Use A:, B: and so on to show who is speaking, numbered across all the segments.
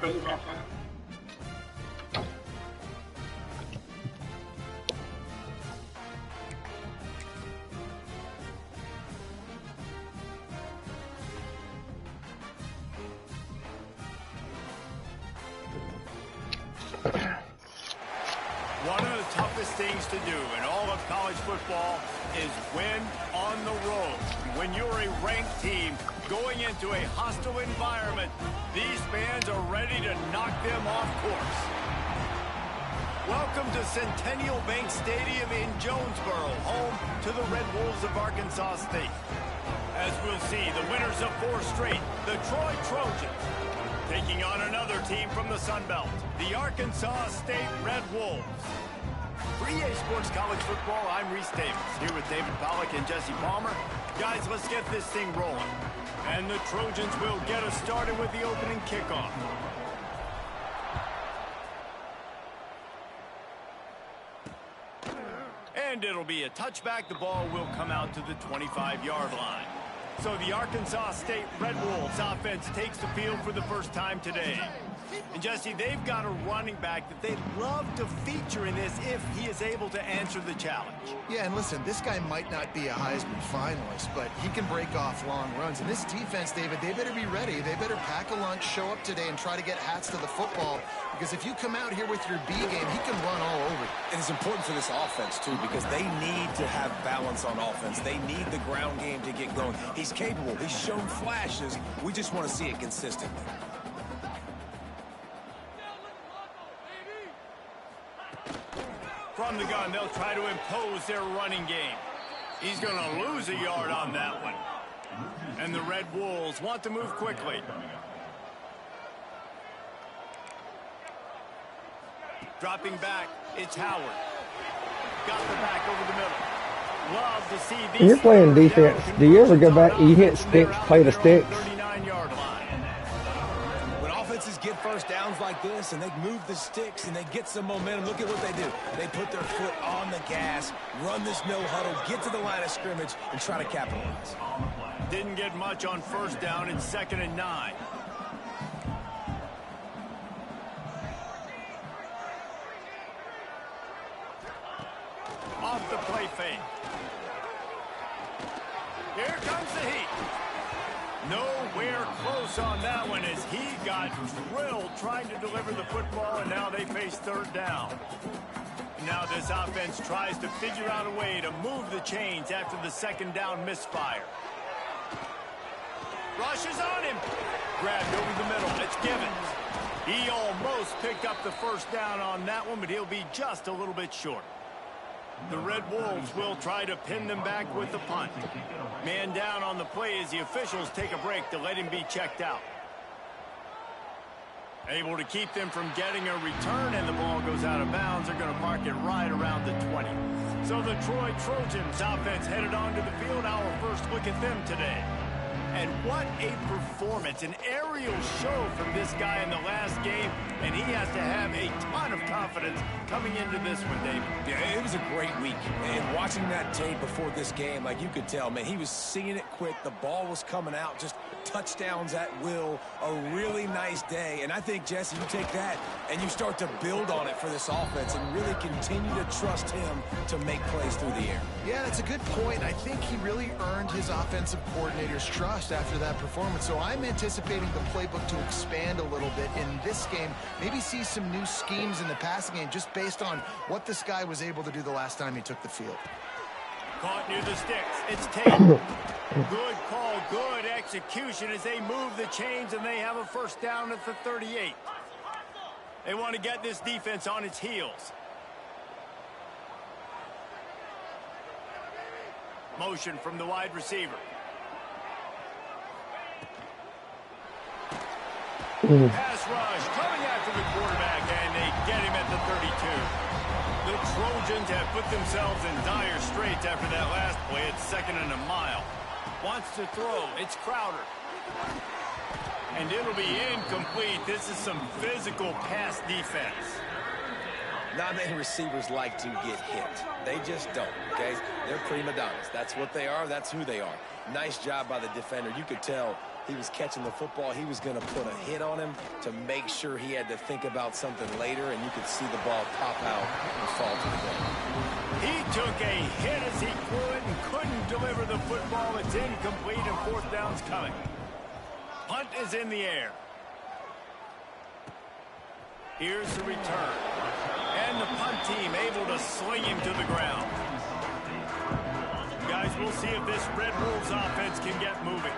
A: One of the toughest things to do in all of college football is win on the road. When you're a ranked team going into a hostile environment, these fans are ready to knock them off course. Welcome to Centennial Bank Stadium in Jonesboro, home to the Red Wolves of Arkansas State. As we'll see, the winners of 4 straight, the Troy Trojans, taking on another team from the Sun Belt, the Arkansas State Red Wolves. For EA Sports College Football, I'm Reese Davis, here with David Pollack and Jesse Palmer. Guys, let's get this thing rolling. And the Trojans will get us started with the opening kickoff. And it'll be a touchback. The ball will come out to the 25-yard line. So the Arkansas State Red Wolves offense takes the field for the first time today. And Jesse, they've got a running back that they'd love to feature in this if he is able to answer the challenge.
B: Yeah, and listen, this guy might not be a Heisman finalist, but he can break off long runs. And this defense, David, they better be ready. They better pack a lunch, show up today, and try to get hats to the football. Because if you come out here with your B game, he can run all over you.
C: And it's important for this offense, too, because they need to have balance on offense. They need the ground game to get going. He's capable. He's shown flashes. We just want to see it consistently.
A: From the gun, they'll try to impose their running game. He's going to lose a yard on that one. And the Red Wolves want to move quickly. Dropping back, it's Howard. Got the back over the middle. Love to see these.
D: When you're playing defense, do you ever go back and you hit sticks, play the sticks?
A: 39-yard line.
C: When offenses get first downs like this and they move the sticks and they get some momentum, look at what they do. They put their foot on the gas, run this no huddle, get to the line of scrimmage, and try to capitalize.
A: Didn't get much on first down. It's 2nd and 9. Off the play fake. Here comes the heat. Nowhere close on that one as he got drilled trying to deliver the football, and now they face 3rd down. Now this offense tries to figure out a way to move the chains after the 2nd down misfire. Rushes on him. Grabbed over the middle. It's Givens. He almost picked up the 1st down on that one, but he'll be just a little bit short. The Red Wolves will try to pin them back with the punt. Man down on the play as the officials take a break to let him be checked out. Able to keep them from getting a return, and the ball goes out of bounds. They're going to mark it right around the 20. So the Troy Trojans offense headed onto the field. Our first look at them today. And what a performance, an aerial show from this guy in the last game, and he has to have a ton of confidence coming into this one, David.
C: Yeah, it was a great week, and watching that tape before this game, like you could tell, man, he was seeing it quick. The ball was coming out, just touchdowns at will. A really nice day, and I think, Jesse, you take that and you start to build on it for this offense and really continue to trust him to make plays through the air.
B: Yeah, that's a good point. I think he really earned his offensive coordinator's trust after that performance. So I'm anticipating the playbook to expand a little bit in this game. Maybe see some new schemes in the passing game just based on what this guy was able to do the last time he took the field.
A: Caught near the sticks. It's Tate. Good call, good execution as they move the chains, and they have a 1st down at the 38. They want to get this defense on its heels. Motion from the wide receiver. Pass rush coming after the quarterback, and they get him at the 32. The Trojans have put themselves in dire straits after that last play. It's 2nd and a mile. Wants to throw. It's Crowder. And it'll be incomplete. This is some physical pass defense.
C: Not many receivers like to get hit. They just don't, okay? They're prima donnas. That's what they are. That's who they are. Nice job by the defender. You could tell he was catching the football. He was going to put a hit on him to make sure he had to think about something later, and you could see the ball pop out and fall to the ground.
A: He took a hit as he threw it and couldn't deliver the football. It's incomplete and fourth down's coming. Punt is in the air. Here's the return. And the punt team able to sling him to the ground. Guys, we'll see if this Red Wolves offense can get moving.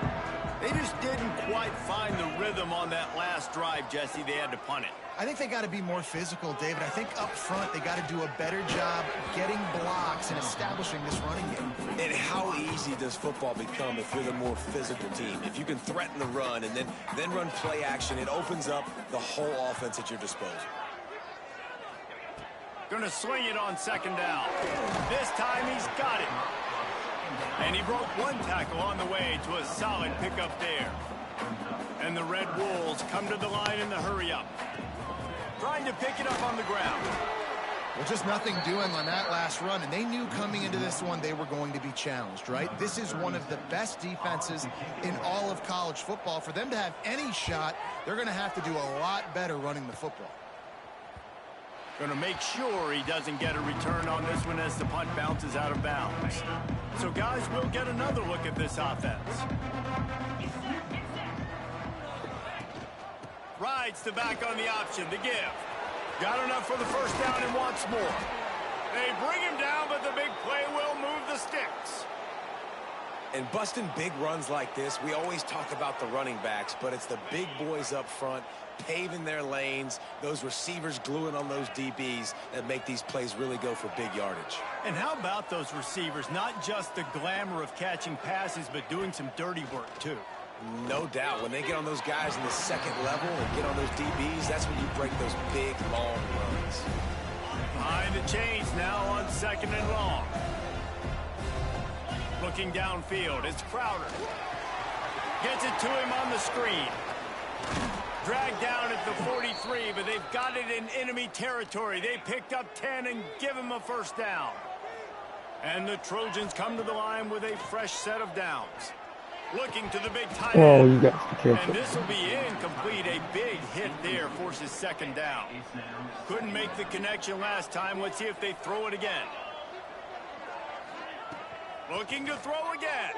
A: They just didn't quite find the rhythm on that last drive, Jesse. They had to punt it.
B: I think they got to be more physical, David. I think up front they got to do a better job getting blocks and establishing this running game.
C: And how easy does football become if you're the more physical team? If you can threaten the run and then run play action, it opens up the whole offense at your disposal.
A: Gonna swing it on second down. This time he's got it. And he broke one tackle on the way to a solid pickup there. And the Red Wolves come to the line in the hurry-up. Trying to pick it up on the ground.
B: Well, just nothing doing on that last run, and they knew coming into this one they were going to be challenged, right? This is one of the best defenses in all of college football. For them to have any shot, they're going to have to do a lot better running the football.
A: Going to make sure he doesn't get a return on this one as the punt bounces out of bounds. So, guys, we'll get another look at this offense. Rides the back on the option to give. Got enough for the first down and wants more. They bring him down, but the big play will move the sticks.
C: And busting big runs like this, we always talk about the running backs, but it's the big boys up front paving their lanes, those receivers gluing on those DBs that make these plays really go for big yardage.
A: And how about those receivers? Not just the glamour of catching passes, but doing some dirty work, too.
C: No doubt. When they get on those guys in the second level and get on those DBs, that's when you break those big, long runs.
A: Behind the chains now on second and long. Looking downfield, it's Crowder. Gets it to him on the screen. Dragged down at the 43, but they've got it in enemy territory. They picked up 10 and give him a first down. And the Trojans come to the line with a fresh set of downs. Looking to the big tight end.
D: You got to catch
A: and
D: it.
A: this will be incomplete. A big hit there forces second down. Couldn't make the connection last time. Let's see if they throw it again. Looking to throw again.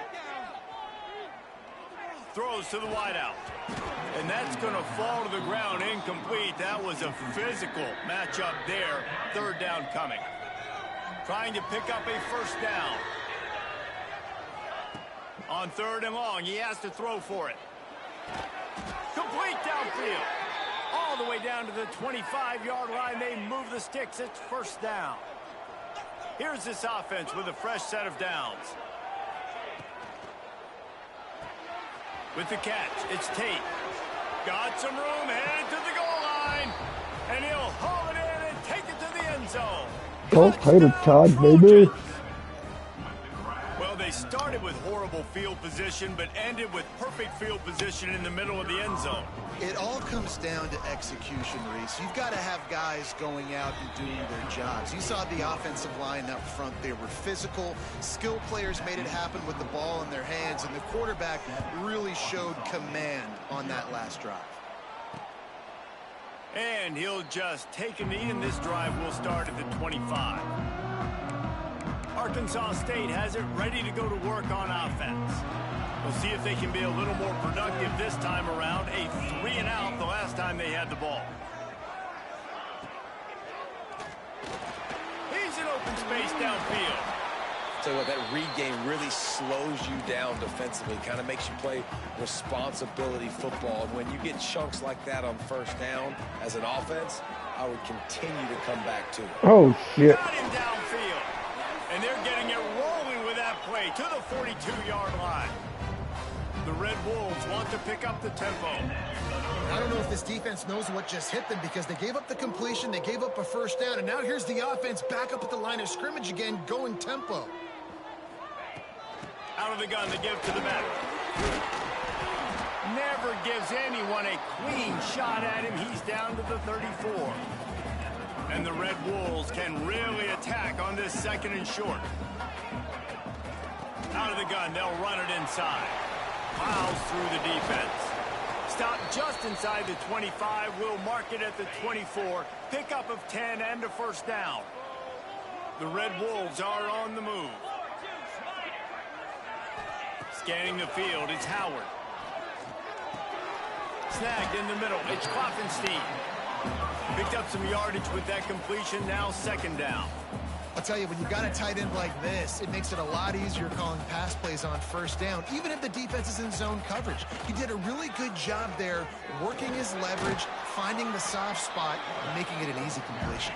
A: Throws to the wideout. And that's going to fall to the ground incomplete. That was a physical matchup there. Third down coming. Trying to pick up a first down. On third and long, he has to throw for it. Complete downfield. All the way down to the 25-yard line. They move the sticks. It's first down. Here's this offense with a fresh set of downs. With the catch, it's Tate. Got some room, headed to the goal line. And he'll haul it in and take it to the end zone.
D: Go Tater Todd, baby.
A: Well, they started with horrible field position, but ended with perfect field position in the middle of the end zone.
B: It all comes down to execution, Reese. You've got to have guys going out and doing their jobs. You saw the offensive line up front. They were physical. Skill players made it happen with the ball in their hands, and the quarterback really showed command on that last drive.
A: And he'll just take a knee, and this drive will start at the 25. Arkansas State has it ready to go to work on offense. We'll see if they can be a little more productive this time around. A 3-and-out the last time they had the ball. He's in open space downfield.
C: Tell you what, that read game really slows you down defensively, kind of makes you play responsibility football. And when you get chunks like that on first down as an offense, I would continue to come back to it.
D: Oh, shit.
A: Got him downfield. And they're getting it rolling with that play to the 42-yard line. The Red Wolves want to pick up the tempo.
B: I don't know if this defense knows what just hit them because they gave up the completion, they gave up a first down, and now here's the offense back up at the line of scrimmage again, going tempo.
A: Out of the gun, they give to the back. Never gives anyone a clean shot at him. He's down to the 34. And the Red Wolves can really attack on this second and short. Out of the gun, they'll run it inside. Plows through the defense. Stop just inside the 25. Will mark it at the 24. Pickup of 10 and a first down. The Red Wolves are on the move. Scanning the field, it's Howard. Snagged in the middle, it's Klopfenstein. Picked up some yardage with that completion, now second down.
B: I'll tell you, when you got a tight end like this, it makes it a lot easier calling pass plays on first down, even if the defense is in zone coverage. He did a really good job there, working his leverage, finding the soft spot, and making it an easy completion.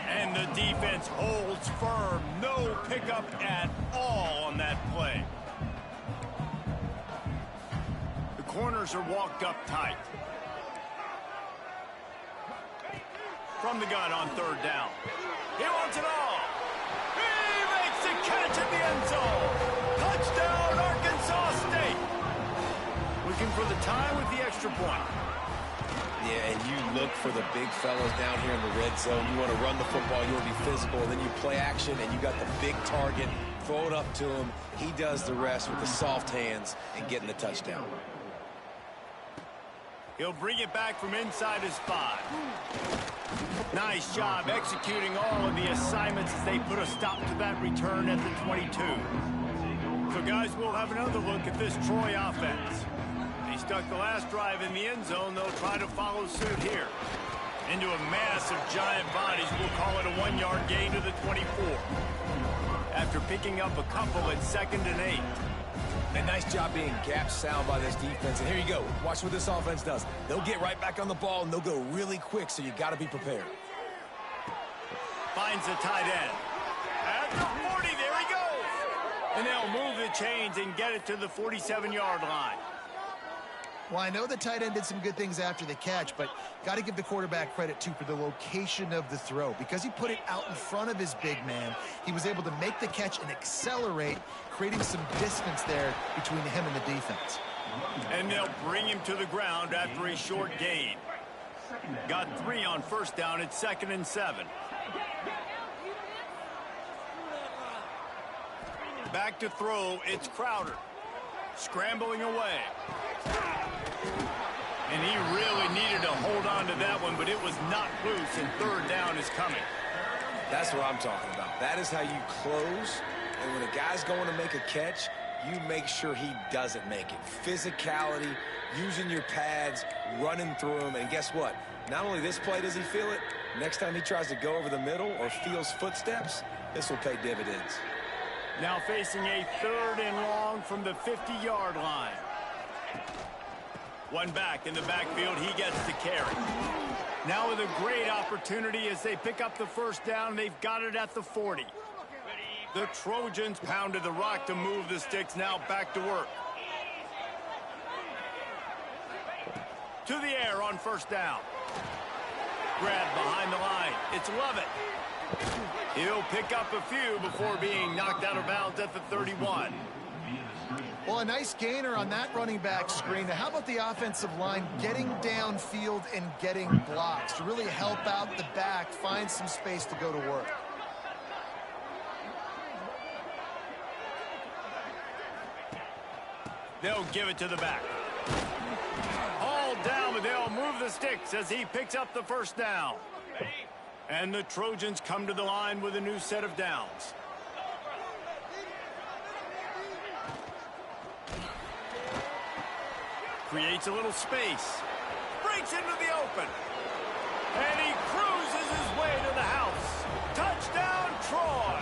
A: And the defense holds firm. No pickup at all on that play. The corners are walked up tight. From the gun on third down. He wants it all. He makes the catch in the end zone. Touchdown, Arkansas State. Looking for the tie with the extra point.
C: Yeah, and you look for the big fellas down here in the red zone. You want to run the football, you want to be physical, and then you play action, and you got the big target. Throw it up to him. He does the rest with the soft hands and getting the touchdown.
A: He'll bring it back from inside his 5. Nice job executing all of the assignments as they put a stop to that return at the 22. So, guys, we'll have another look at this Troy offense. They stuck the last drive in the end zone. They'll try to follow suit here. Into a mass of giant bodies. We'll call it a 1-yard gain to the 24. After picking up a couple at 2nd and 8.
C: A nice job being gap sound by this defense. And here you go. Watch what this offense does. They'll get right back on the ball, and they'll go really quick, so you got to be prepared.
A: Finds the tight end. At the 40, there he goes. And they'll move the chains and get it to the 47-yard line.
B: Well, I know the tight end did some good things after the catch, but got to give the quarterback credit, too, for the location of the throw. Because he put it out in front of his big man, he was able to make the catch and accelerate, creating some distance there between him and the defense.
A: And they'll bring him to the ground after a short gain. Got 3 on first down at 2nd and 7. Back to throw, it's Crowder. Scrambling away. And he really needed to hold on to that one, but it was not loose, and third down is coming.
C: That's what I'm talking about. That is how you close. And when a guy's going to make a catch, you make sure he doesn't make it. Physicality, using your pads, running through them. And guess what? Not only this play does he feel it, next time he tries to go over the middle or feels footsteps, this will pay dividends.
A: Now facing a 3rd and long from the 50-yard line. One back in the backfield, he gets the carry. Now with a great opportunity as they pick up the first down, they've got it at the 40. The Trojans pounded the rock to move the sticks, now back to work. To the air on first down. Grab behind the line, it's Lovett. He'll pick up a few before being knocked out of bounds at the 31.
B: Well, a nice gainer on that running back screen. Now, how about the offensive line getting downfield and getting blocks to really help out the back, find some space to go to work?
A: They'll give it to the back. All down, but they'll move the sticks as he picks up the first down. And the Trojans come to the line with a new set of downs. Creates a little space. Breaks into the open. And he cruises his way to the house. Touchdown, Troy!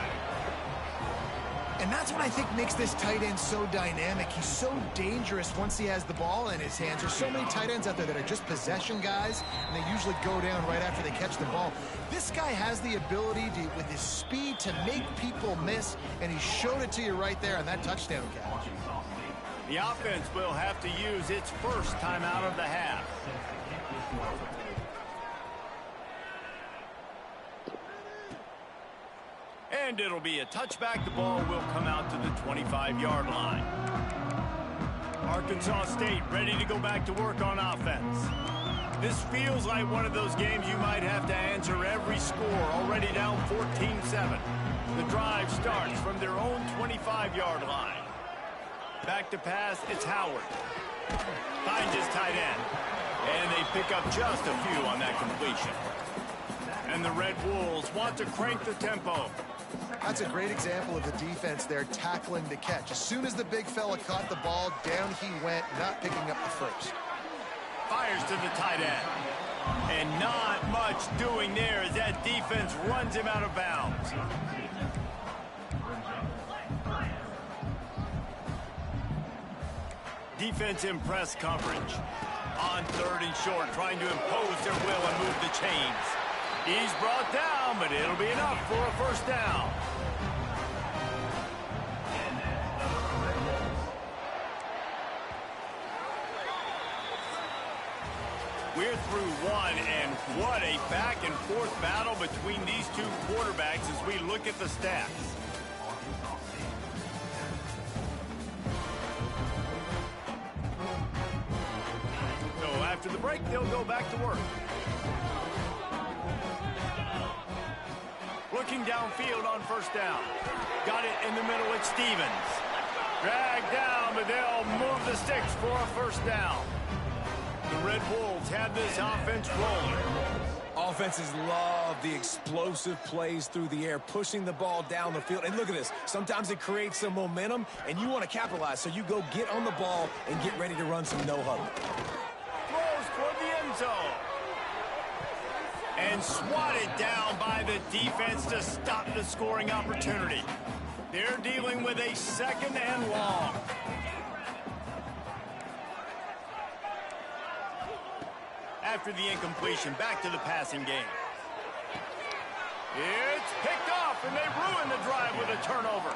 B: And that's what I think makes this tight end so dynamic. He's so dangerous once he has the ball in his hands. There's so many tight ends out there that are just possession guys, and they usually go down right after they catch the ball. This guy has the ability to, with his speed, to make people miss, and he showed it to you right there on that touchdown catch.
A: The offense will have to use its first time out of the half. And it'll be a touchback. The ball will come out to the 25-yard line. Arkansas State ready to go back to work on offense. This feels like one of those games you might have to answer every score. Already down 14-7. The drive starts from their own 25-yard line. Back to pass, it's Howard. Finds his tight end. And they pick up just a few on that completion. And the Red Wolves want to crank the tempo.
B: That's a great example of the defense there tackling the catch. As soon as the big fella caught the ball, down he went, not picking up the first.
A: Fires to the tight end. And not much doing there as that defense runs him out of bounds. Defense in press coverage. On 3rd and short, trying to impose their will and move the chains. He's brought down, but it'll be enough for a first down. We're through one, and what a back-and-forth battle between these two quarterbacks as we look at the stats. So after the break, they'll go back to work. Looking downfield on first down. Got it in the middle with Stevens. Dragged down, but they'll move the sticks for a first down. The Red Wolves have this offense rolling.
C: Offenses love the explosive plays through the air, pushing the ball down the field. And look at this. Sometimes it creates some momentum, and you want to capitalize. So you go get on the ball and get ready to run some no-huddle.
A: Throws toward the end zone. And swatted down by the defense to stop the scoring opportunity. They're dealing with a 2nd and long. After the incompletion, back to the passing game. It's picked off, and they ruin the drive with a turnover.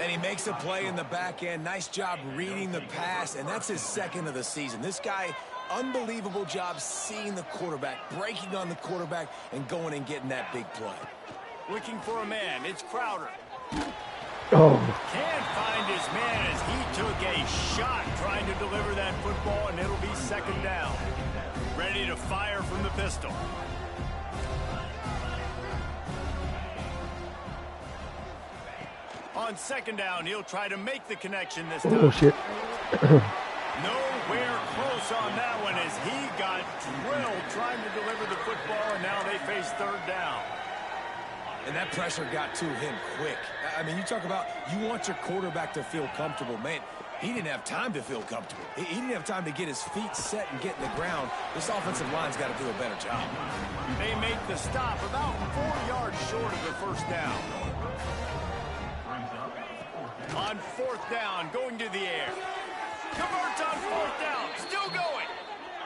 C: And he makes a play in the back end. Nice job reading the pass, and that's his 2nd of the season. This guy, unbelievable job seeing the quarterback, breaking on the quarterback, and going and getting that big play.
A: Looking for a man. It's Crowder.
D: Oh.
A: Can't find his man as he took a shot trying to deliver that football, and it'll be 2nd down. Ready to fire from the pistol. On 2nd down, he'll try to make the connection this time.
D: Oh, shit.
A: Nowhere close on that one as he got drilled trying to deliver the football, and now they face 3rd down.
C: And that pressure got to him quick. I mean, you talk about you want your quarterback to feel comfortable. Man, he didn't have time to feel comfortable. He didn't have time to get his feet set and get in the ground. This offensive line's got to do a better job.
A: They make the stop about 4 yards short of the first down. On 4th down, going to the air. Converts on 4th down, still going.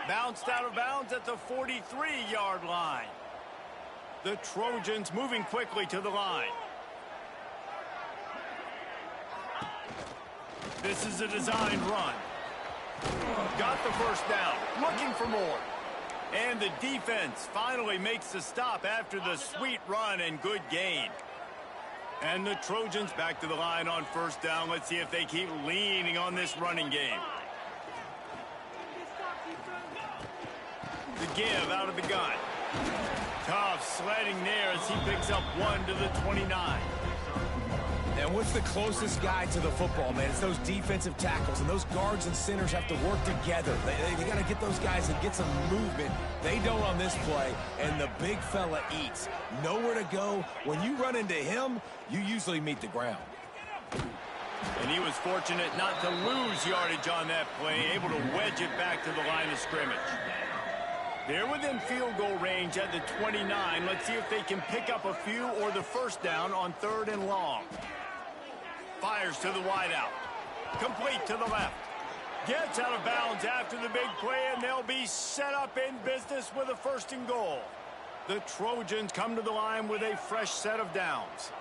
A: Bounced out of bounds at the 43-yard line. The Trojans moving quickly to the line. This is a designed run. Got the first down, looking for more. And the defense finally makes the stop after the sweet run and good gain. And the Trojans back to the line on first down. Let's see if they keep leaning on this running game. The give out of the gun. Tough sledding there as he picks up 1 to the 29.
C: And what's the closest guy to the football, man? It's those defensive tackles, and those guards and centers have to work together. They got to get those guys and get some movement. They don't on this play, and the big fella eats. Nowhere to go. When you run into him, you usually meet the ground.
A: And he was fortunate not to lose yardage on that play, able to wedge it back to the line of scrimmage. They're within field goal range at the 29. Let's see if they can pick up a few or the first down on 3rd and long. Fires to the wideout. Complete to the left. Gets out of bounds after the big play, and they'll be set up in business with a 1st and goal. The Trojans come to the line with a fresh set of downs.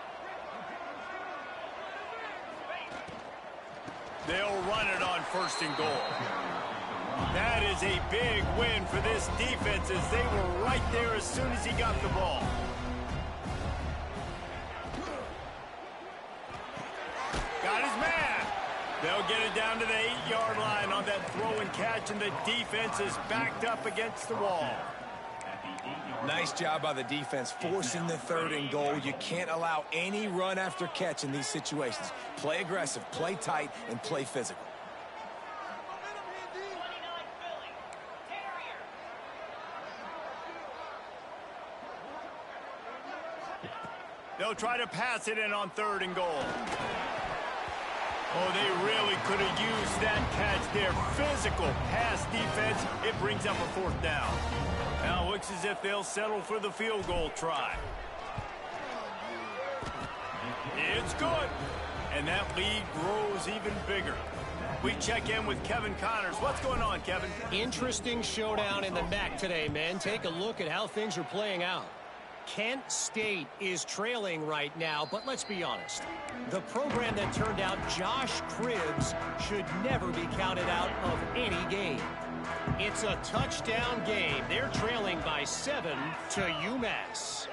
A: They'll run it on 1st and goal. That is a big win for this defense as they were right there as soon as he got the ball. Got his man. They'll get it down to the 8-yard line on that throw and catch, and the defense is backed up against the wall.
C: Nice job by the defense, forcing the 3rd and goal. You can't allow any run after catch in these situations. Play aggressive, play tight, and play physical.
A: They'll try to pass it in on 3rd and goal. Oh, they really could have used that catch there. Physical pass defense. It brings up a 4th down. Now it looks as if they'll settle for the field goal try. It's good. And that lead grows even bigger. We check in with Kevin Connors. What's going on, Kevin?
E: Interesting showdown in the MAC today, man. Take a look at how things are playing out. Kent State is trailing right now, but let's be honest. The program that turned out Josh Cribbs should never be counted out of any game. It's a touchdown game. They're trailing by 7 to UMass.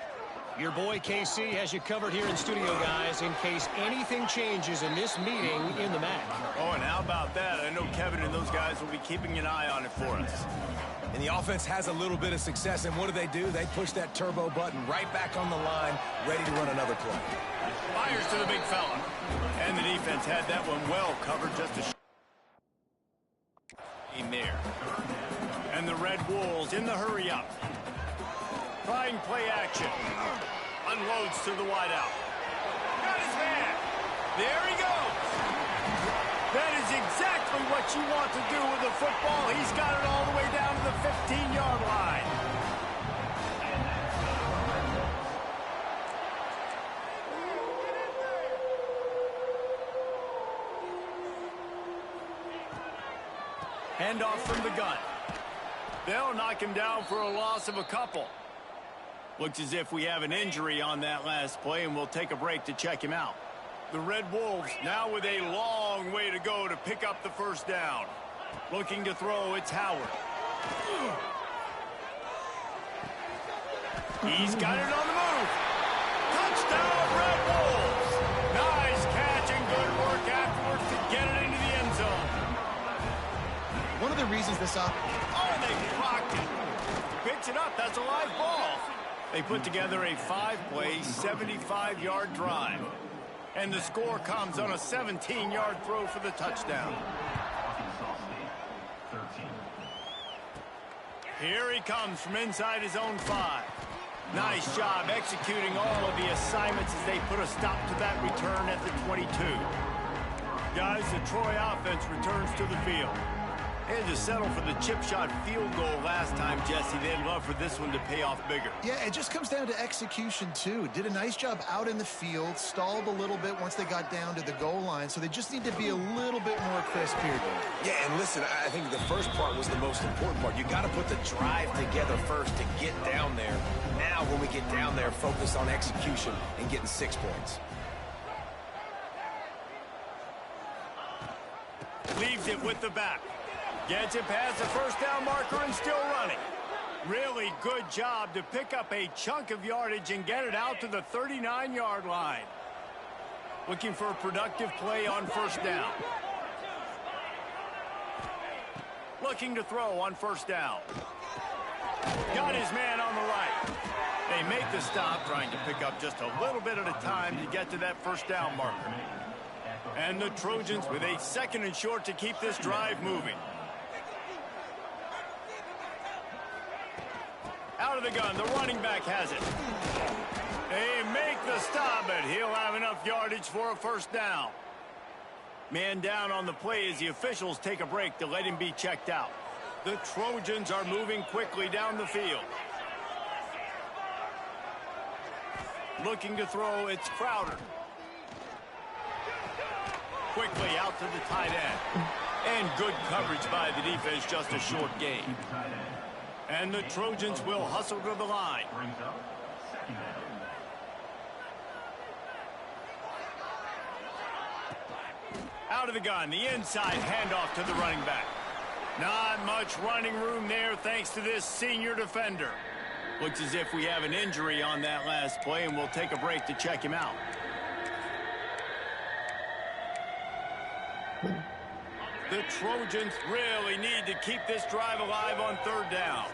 E: Your boy KC has you covered here in studio, guys, in case anything changes in this meeting in the MAC.
A: Oh, and how about that? I know Kevin and those guys will be keeping an eye on it for us.
C: And the offense has a little bit of success, and what do? They push that turbo button right back on the line, ready to run another play.
A: Fires to the big fella. And the defense had that one well covered just a in there. And the Red Wolves in the hurry-up. Trying play action. Unloads to the wideout. Got his man. There he goes. That is exactly what you want to do with a football. He's got it all the way down to the 15-yard line. Handoff from the gun. They'll knock him down for a loss of a couple. Looks as if we have an injury on that last play, and we'll take a break to check him out. The Red Wolves now with a long way to go to pick up the 1st down. Looking to throw, it's Howard. He's got it on the move. Touchdown, Red Wolves. Nice catch and good work afterwards to get it into the end zone.
B: One of the reasons this up.
A: Oh, they blocked it. Picks it up. That's a live ball. They put together a 5-play, 75-yard drive. And the score comes on a 17-yard throw for the touchdown. Here he comes from inside his own 5. Nice job executing all of the assignments as they put a stop to that return at the 22. Guys, the Troy offense returns to the field. They had to settle for the chip shot field goal last time, Jesse. They'd love for this one to pay off bigger.
B: Yeah, it just comes down to execution, too. Did a nice job out in the field, stalled a little bit once they got down to the goal line, so they just need to be a little bit more crisp here.
C: Yeah, and listen, I think the first part was the most important part. You got to put the drive together first to get down there. Now, when we get down there, focus on execution and getting 6 points.
A: Leaves it with the back. Gets it past the 1st down marker and still running. Really good job to pick up a chunk of yardage and get it out to the 39-yard line. Looking for a productive play on 1st down. Looking to throw on 1st down. Got his man on the right. They make the stop, trying to pick up just a little bit at a time to get to that 1st down marker. And the Trojans with a 2nd and short to keep this drive moving. Out of the gun, the running back has it. They make the stop, but he'll have enough yardage for a 1st down. Man down on the play as the officials take a break to let him be checked out. The Trojans are moving quickly down the field. Looking to throw, it's Crowder. Quickly out to the tight end. And good coverage by the defense, just a short gain. And the Trojans will hustle to the line. Out of the gun, the inside handoff to the running back. Not much running room there thanks to this senior defender. Looks as if we have an injury on that last play, and we'll take a break to check him out. The Trojans really need to keep this drive alive on 3rd down.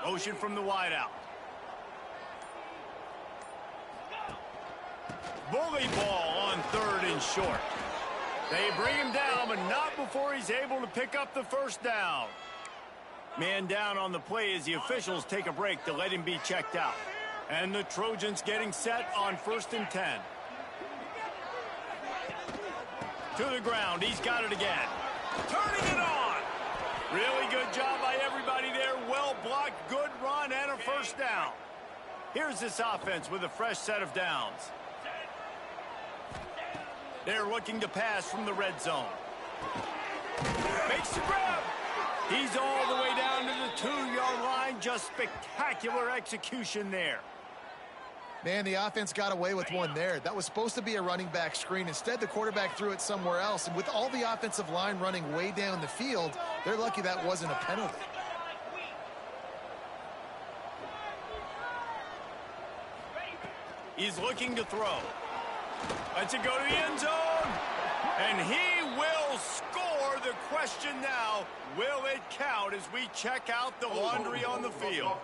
A: Motion from the wideout. Bully ball on 3rd and short. They bring him down, but not before he's able to pick up the first down. Man down on the play as the officials take a break to let him be checked out. And the Trojans getting set on 1st and 10. To the ground, he's got it again. Turning it on. Really good job by everybody there. Well blocked, good run, and a first down. Here's this offense with a fresh set of downs. They're looking to pass from the red zone. Makes the grab. He's all the way down to the 2-yard line. Just spectacular execution there.
B: Man, the offense got away with one there. That was supposed to be a running back screen. Instead, the quarterback threw it somewhere else. And with all the offensive line running way down the field, they're lucky that wasn't a penalty.
A: He's looking to throw. Lets it go to the end zone. And he will score. The question now, will it count as we check out the laundry on the field?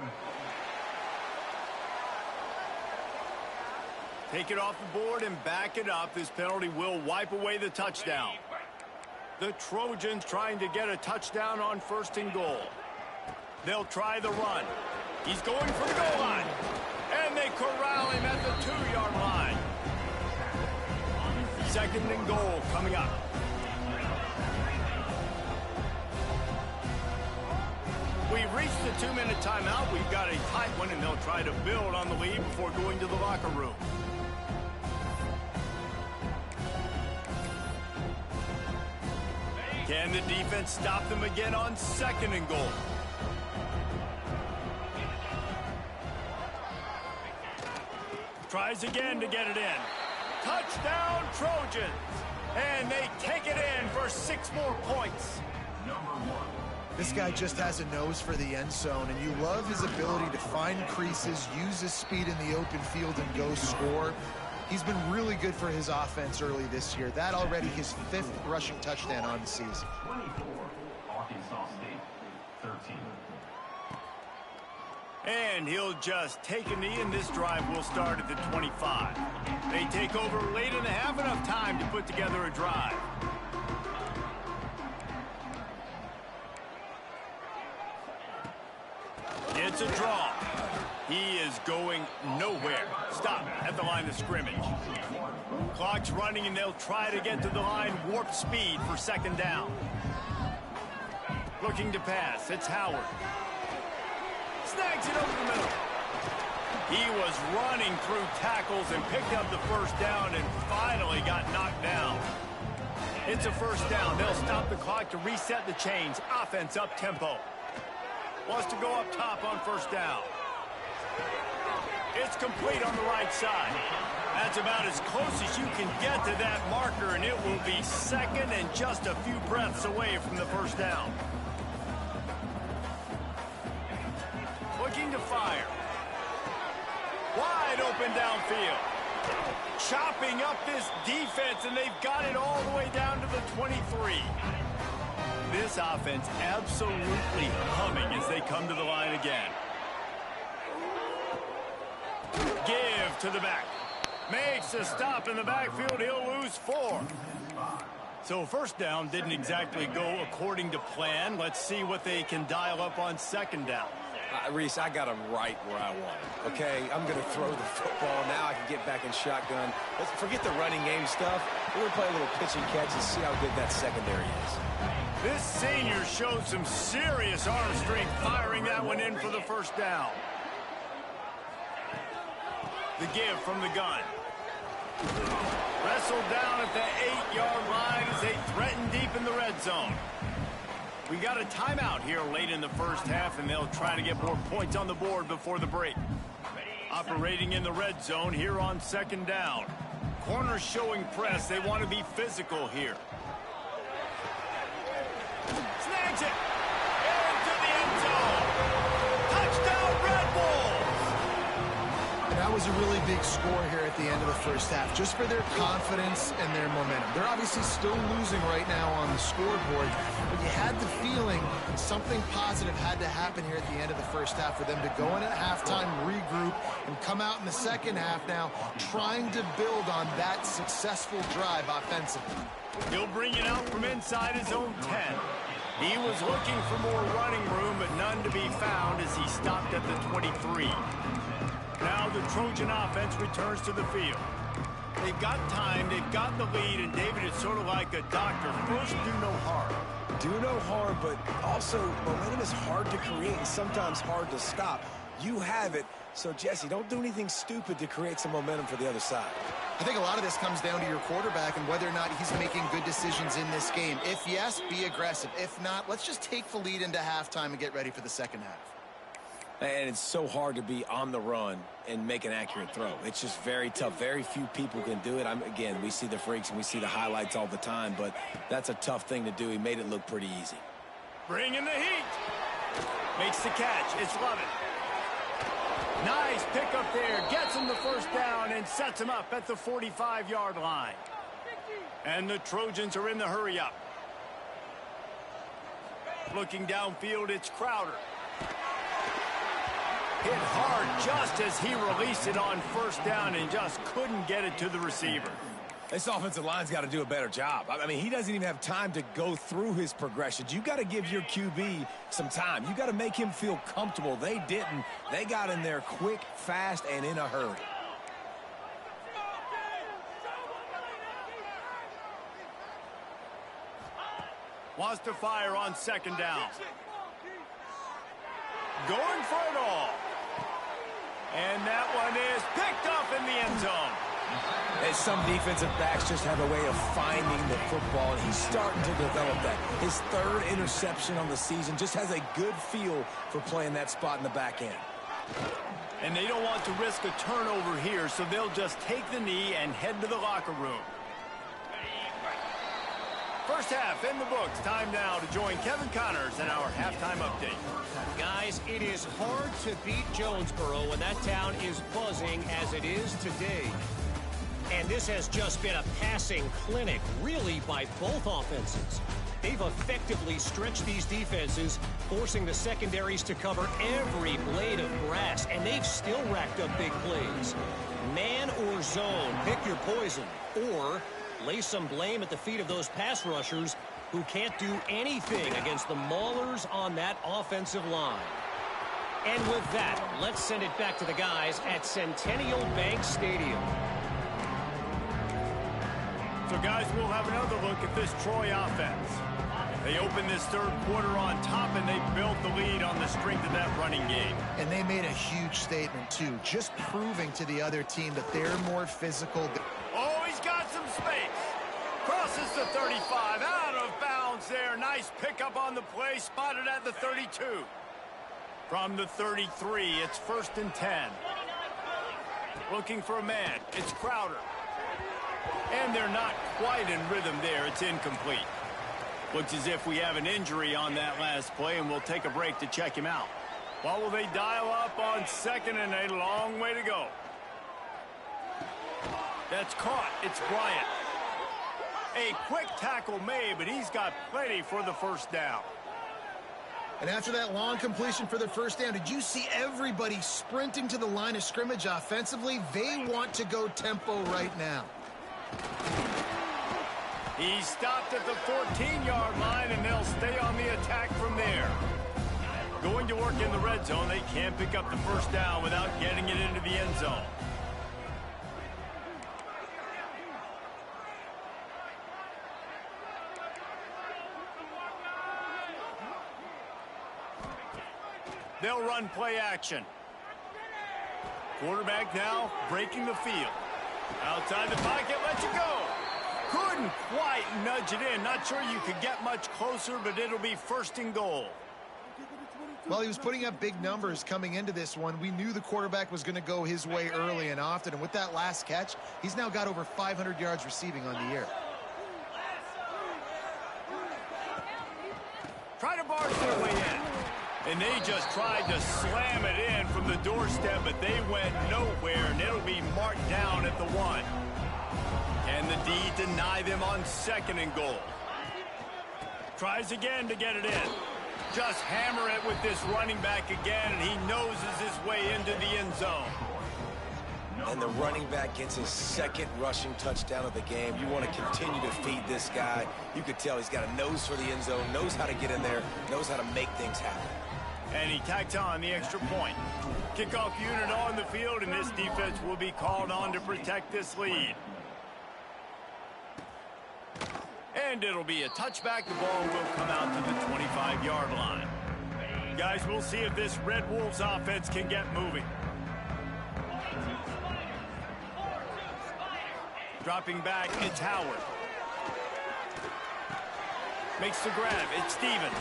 A: Take it off the board and back it up. This penalty will wipe away the touchdown. The Trojans trying to get a touchdown on 1st and goal. They'll try the run. He's going for the goal line. And they corral him at the 2-yard line. 2nd and goal coming up. We've reached the 2-minute timeout. We've got a tight one, and they'll try to build on the lead before going to the locker room. Can the defense stop them again on 2nd and goal? Tries again to get it in. Touchdown, Trojans. And they take it in for 6 more points.
B: This guy just has a nose for the end zone, and you love his ability to find creases, use his speed in the open field, and go score. He's been really good for his offense early this year. That already his 5th rushing touchdown on the season.
F: 24, Arkansas State, 13.
A: And he'll just take a knee, and this drive will start at the 25. They take over late in the half, enough time to put together a drive. It's a draw. He is going nowhere. Stop at the line of scrimmage. Clock's running, and they'll try to get to the line. Warp speed for 2nd down. Looking to pass. It's Howard. Snags it over the middle. He was running through tackles and picked up the first down and finally got knocked down. It's a first down. They'll stop the clock to reset the chains. Offense up tempo. Wants to go up top on 1st down. It's complete on the right side. That's about as close as you can get to that marker, and it will be 2nd and just a few breaths away from the first down. Looking to fire. Wide open downfield. Chopping up this defense, and they've got it all the way down to the 23. This offense absolutely humming as they come to the line again. Give to the back. Makes a stop in the backfield. He'll lose 4. So 1st down didn't exactly go according to plan. Let's see what they can dial up on 2nd down.
C: Reese, I got him right where I want him. Okay, I'm going to throw the football. Now I can get back in shotgun. Let's forget the running game stuff. We're going to play a little pitch and catch and see how good that secondary is.
A: This senior showed some serious arm strength firing that one in for the first down. The give from the gun. Wrestled down at the 8-yard line as they threaten deep in the red zone. We got a timeout here late in the first half, and they'll try to get more points on the board before the break. Operating in the red zone here on 2nd down. Corners showing press. They want to be physical here. Snags it. Into the end zone. Touchdown, Red Bulls.
B: And that was a really big score here at the end of the first half, just for their confidence and their momentum. They're obviously still losing right now on the scoreboard, but you had the feeling something positive had to happen here at the end of the first half for them to go in at halftime, regroup, and come out in the second half now trying to build on that successful drive offensively.
A: He'll bring it out from inside his own 10. He was looking for more running room, but none to be found as he stopped at the 23. Now the Trojan offense returns to the field. They've got time, they've got the lead, and David is sort of like a doctor. First, do no harm.
C: Do no harm, but also momentum is hard to create and sometimes hard to stop. You have it, so Jesse, don't do anything stupid to create some momentum for the other side.
B: I think a lot of this comes down to your quarterback and whether or not he's making good decisions in this game. If yes, be aggressive. If not, let's just take the lead into halftime and get ready for the second half.
C: And it's so hard to be on the run and make an accurate throw. It's just very tough. Very few people can do it. Again, we see the freaks and we see the highlights all the time, but that's a tough thing to do. He made it look pretty easy.
A: Bringing the heat. Makes the catch. It's Lovett. Nice pick up there. Gets him the first down and sets him up at the 45-yard line. And the Trojans are in the hurry up. Looking downfield, it's Crowder. Hit hard just as he released it on first down and just couldn't get it to the receiver.
C: This offensive line's got to do a better job. I mean, he doesn't even have time to go through his progressions. You got to give your QB some time. You got to make him feel comfortable. They didn't. They got in there quick, fast, and in a hurry.
A: Wants to fire on second down. Going for it all. And that one is picked up in the end zone.
C: And some defensive backs just have a way of finding the football, and he's starting to develop that. His third interception on the season, just has a good feel for playing that spot in the back end.
A: And they don't want to risk a turnover here, so they'll just take the knee and head to the locker room. First half in the books. Time now to join Kevin Connors in our halftime update.
E: Guys, it is hard to beat Jonesboro when that town is buzzing as it is today. And this has just been a passing clinic, really, by both offenses. They've effectively stretched these defenses, forcing the secondaries to cover every blade of grass, and they've still racked up big plays. Man or zone, pick your poison, or lay some blame at the feet of those pass rushers who can't do anything against the maulers on that offensive line. And with that, let's send it back to the guys at Centennial Bank Stadium.
A: So, guys, we'll have another look at this Troy offense. They opened this third quarter on top, and they built the lead on the strength of that running game.
B: And they made a huge statement, too, just proving to the other team that they're more physical.
A: Oh, he's got some space. Crosses the 35, out of bounds there. Nice pickup on the play, spotted at the 32. From the 33, it's 1st and 10. Looking for a man, it's Crowder. And they're not quite in rhythm there. It's incomplete. Looks as if we have an injury on that last play, and we'll take a break to check him out. What will they dial up on second, and a long way to go? That's caught. It's Bryant. A quick tackle made, but he's got plenty for the first down.
B: And after that long completion for the first down, did you see everybody sprinting to the line of scrimmage offensively? They want to go tempo right now.
A: He stopped at the 14-yard line, and they'll stay on the attack from there. Going to work in the red zone, they can't pick up the first down without getting it into the end zone. They'll run play action. Quarterback now breaking the field. Outside the pocket, lets it go. Couldn't quite nudge it in. Not sure you could get much closer, but it'll be 1st and goal.
B: Well, he was putting up big numbers coming into this one. We knew the quarterback was going to go his way early and often. And with that last catch, he's now got over 500 yards receiving on the year.
A: Try to barge their way in. And they just tried to slam it in from the doorstep, but they went nowhere, and it'll be marked down at the 1. Can the D deny them on 2nd and goal? Tries again to get it in. Just hammer it with this running back again, and he noses his way into the end zone.
C: And the running back gets his 2nd rushing touchdown of the game. You want to continue to feed this guy. You could tell he's got a nose for the end zone, knows how to get in there, knows how to make things happen.
A: And he tacks on the extra point. Kickoff unit on the field, and this defense will be called on to protect this lead. And it'll be a touchback. The ball will come out to the 25-yard line. Guys, we'll see if this Red Wolves offense can get moving. Dropping back, it's Howard. Makes the grab, it's Stevens.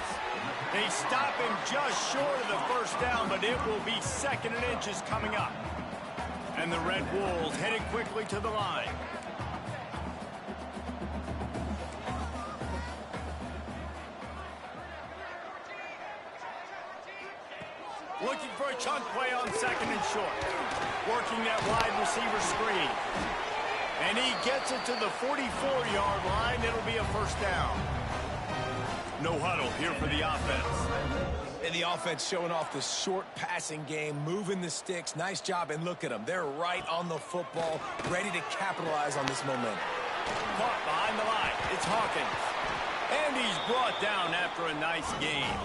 A: They stop him just short of the first down, but it will be 2nd and inches coming up. And the Red Wolves headed quickly to the line. Looking for a chunk play on 2nd and short. Working that wide receiver screen. And he gets it to the 44-yard line. It'll be a first down. No huddle here for the offense.
C: And the offense showing off the short passing game, moving the sticks. Nice job, and look at them. They're right on the football, ready to capitalize on this momentum.
A: Caught behind the line. It's Hawkins. And he's brought down after a nice game.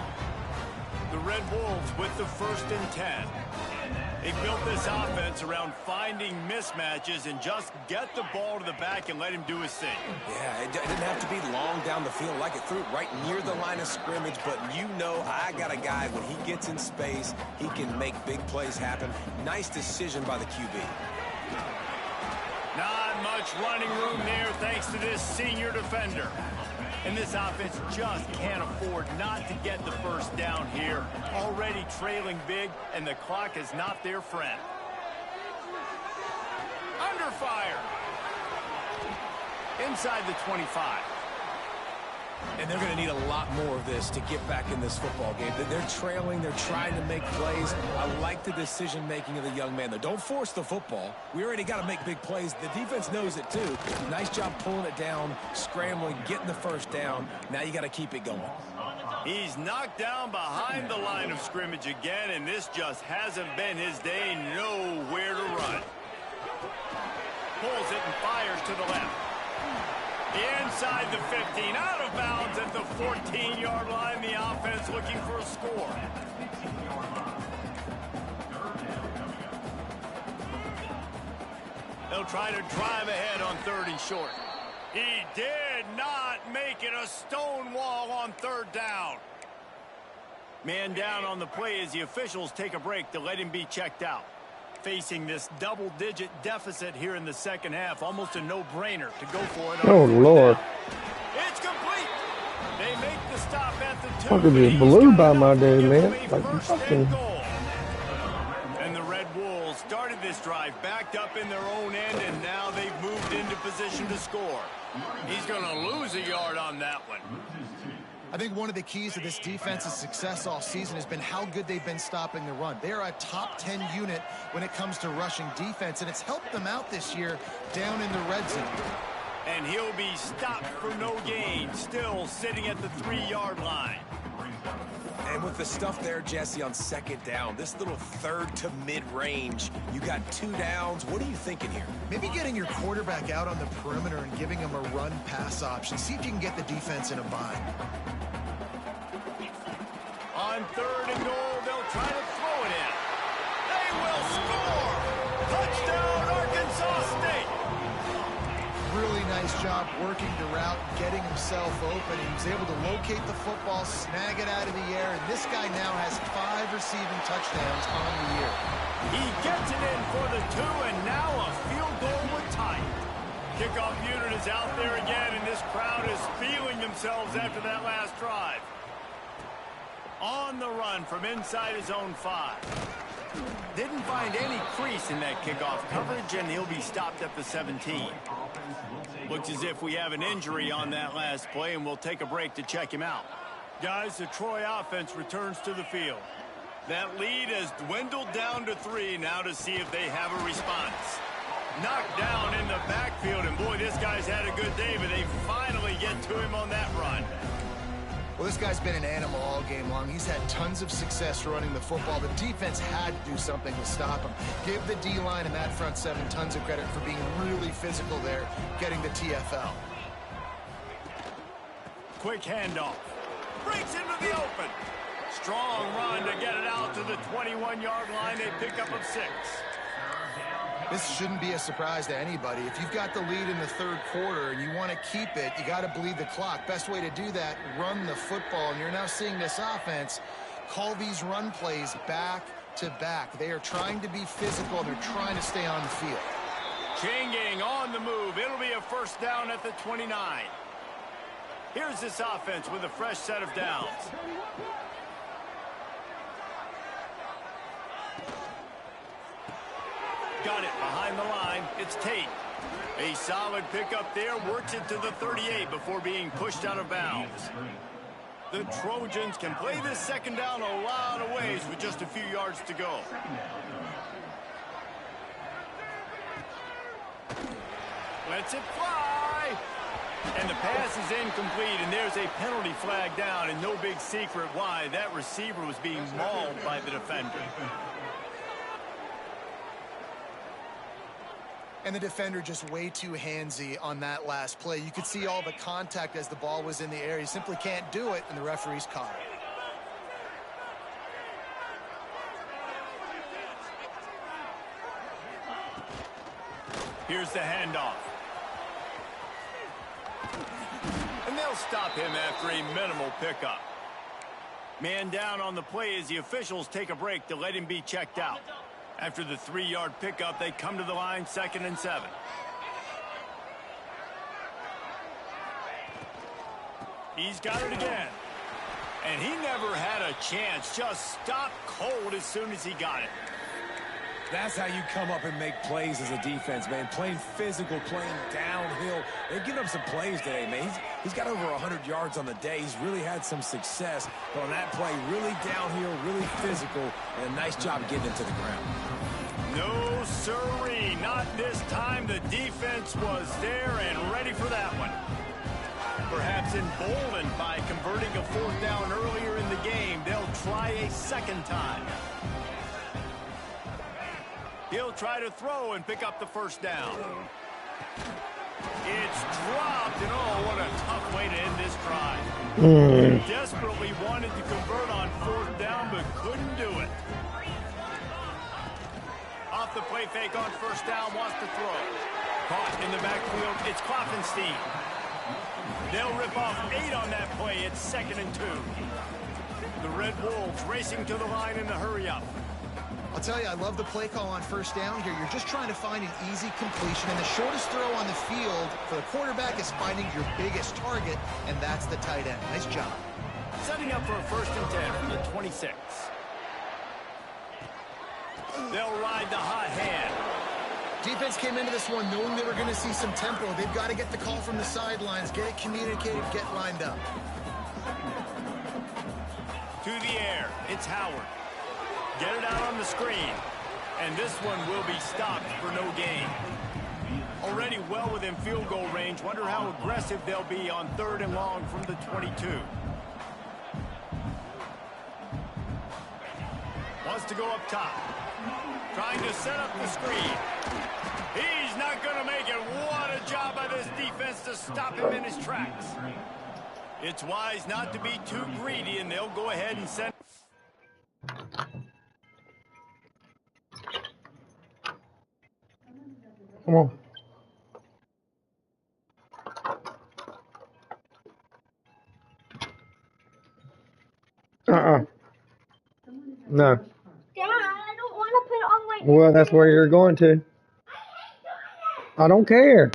A: The Red Wolves with the 1st and 10. They built this offense around finding mismatches and just get the ball to the back and let him do his thing.
C: Yeah, it didn't have to be long down the field. Like it threw it right near the line of scrimmage, but you know I got a guy, when he gets in space, he can make big plays happen. Nice decision by the QB.
A: Not much running room there thanks to this senior defender. And this offense just can't afford not to get the first down here. Already trailing big, and the clock is not their friend. Under fire. Inside the 25.
C: And they're going to need a lot more of this to get back in this football game. They're trailing. They're trying to make plays. I like the decision-making of the young man, though. Don't force the football. We already got to make big plays. The defense knows it, too. Nice job pulling it down, scrambling, getting the first down. Now you got to keep it going.
A: He's knocked down behind the line of scrimmage again, and this just hasn't been his day. Nowhere to run. Pulls it and fires to the left. Inside the 15, out of bounds at the 14-yard line. The offense looking for a score. They'll try to drive ahead on 3rd and short. He did not make it. A stone wall on 3rd down. Man down on the play as the officials take a break to let him be checked out. Facing this double-digit deficit here in the 2nd half, almost a no-brainer to go for it.
D: Oh, Lord.
A: It's complete. They make the stop at the 2.
D: Fucking just blew by my day, man. Like, fucking.
A: And the Red Wolves started this drive backed up in their own end, and now they've moved into position to score. He's going to lose a yard on that one.
B: I think one of the keys to this defense's success all season has been how good they've been stopping the run. They're a top 10 unit when it comes to rushing defense, and it's helped them out this year down in the red zone.
A: And he'll be stopped for no gain, still sitting at the 3-yard line.
C: And with the stuff there, Jesse, on 2nd down, this little 3rd to mid-range, you got 2 downs. What are you thinking here?
B: Maybe getting your quarterback out on the perimeter and giving him a run-pass option. See if you can get the defense in a bind.
A: On 3rd and goal, they'll try to throw it in. They will score! Touchdown, Arkansas State!
B: Really nice job working the route, getting himself open. He was able to locate the football, snag it out of the air, and this guy now has 5 receiving touchdowns on the year.
A: He gets it in for the 2, and now a field goal would tie it. Kickoff unit is out there again, and this crowd is feeling themselves after that last drive. On the run from inside his own 5. Didn't find any crease in that kickoff coverage, and he'll be stopped at the 17. Looks as if we have an injury on that last play, and we'll take a break to check him out. Guys, the Troy offense returns to the field. That lead has dwindled down to 3 now to see if they have a response. Knocked down in the backfield, and boy, this guy's had a good day, but they finally get to him on that run.
B: Well, this guy's been an animal all game long. He's had tons of success running the football. The defense had to do something to stop him. Give the D-line and that front 7 tons of credit for being really physical there, getting the TFL.
A: Quick handoff. Breaks into the open. Strong run to get it out to the 21-yard line. They pick up of 6.
B: This shouldn't be a surprise to anybody. If you've got the lead in the third quarter and you want to keep it, you got to bleed the clock. Best way to do that, run the football. And you're now seeing this offense call these run plays back to back. They are trying to be physical. They're trying to stay on the field.
A: Changing on the move. It'll be a first down at the 29. Here's this offense with a fresh set of downs. Got it behind the line. It's Tate. A solid pickup there. Works it to the 38 before being pushed out of bounds. The Trojans can play this second down a lot of ways with just a few yards to go. Lets it fly. And the pass is incomplete, and there's a penalty flag down, and no big secret why. That receiver was being mauled by the defender.
B: And the defender just way too handsy on that last play. You could see all the contact as the ball was in the air. He simply can't do it, and the referee's caught it.
A: Here's the handoff. And they'll stop him after a minimal pickup. Man down on the play as the officials take a break to let him be checked out. After the 3-yard pickup, they come to the line, 2nd and 7. He's got it again. And he never had a chance. Just stopped cold as soon as he got it.
C: That's how you come up and make plays as a defense, man. Playing physical, playing downhill. They've given up some plays today, man. He's got over 100 yards on the day. He's really had some success. But on that play, really downhill, really physical, and a nice job getting him to the ground.
A: No, sirree. Not this time. The defense was there and ready for that one. Perhaps emboldened by converting a 4th down earlier in the game, they'll try a second time. He'll try to throw and pick up the first down. It's dropped, and oh, what a tough way to end this drive. Desperately wanted to convert on 4th down, but couldn't do it. Off the play fake on 1st down, wants to throw. Caught in the backfield, it's Klopfenstein. They'll rip off 8 on that play. It's 2nd and 2. The Red Wolves racing to the line in the hurry-up.
B: I'll tell you, I love the play call on 1st down here. You're just trying to find an easy completion, and the shortest throw on the field for the quarterback is finding your biggest target, and that's the tight end. Nice job.
A: Setting up for a 1st and 10 from the 26. They'll ride the hot hand.
B: Defense came into this one knowing they were going to see some tempo. They've got to get the call from the sidelines, get it communicated, get lined up.
A: To the air, it's Howard. Get it out on the screen. And this one will be stopped for no gain. Already well within field goal range. Wonder how aggressive they'll be on 3rd and long from the 22. Wants to go up top. Trying to set up the screen. He's not going to make it. What a job by this defense to stop him in his tracks. It's wise not to be too greedy, and they'll go ahead and send.
D: Come on. No.
G: Dad, I don't want to put it all the way.
D: Well, that's where you're going to. I don't care.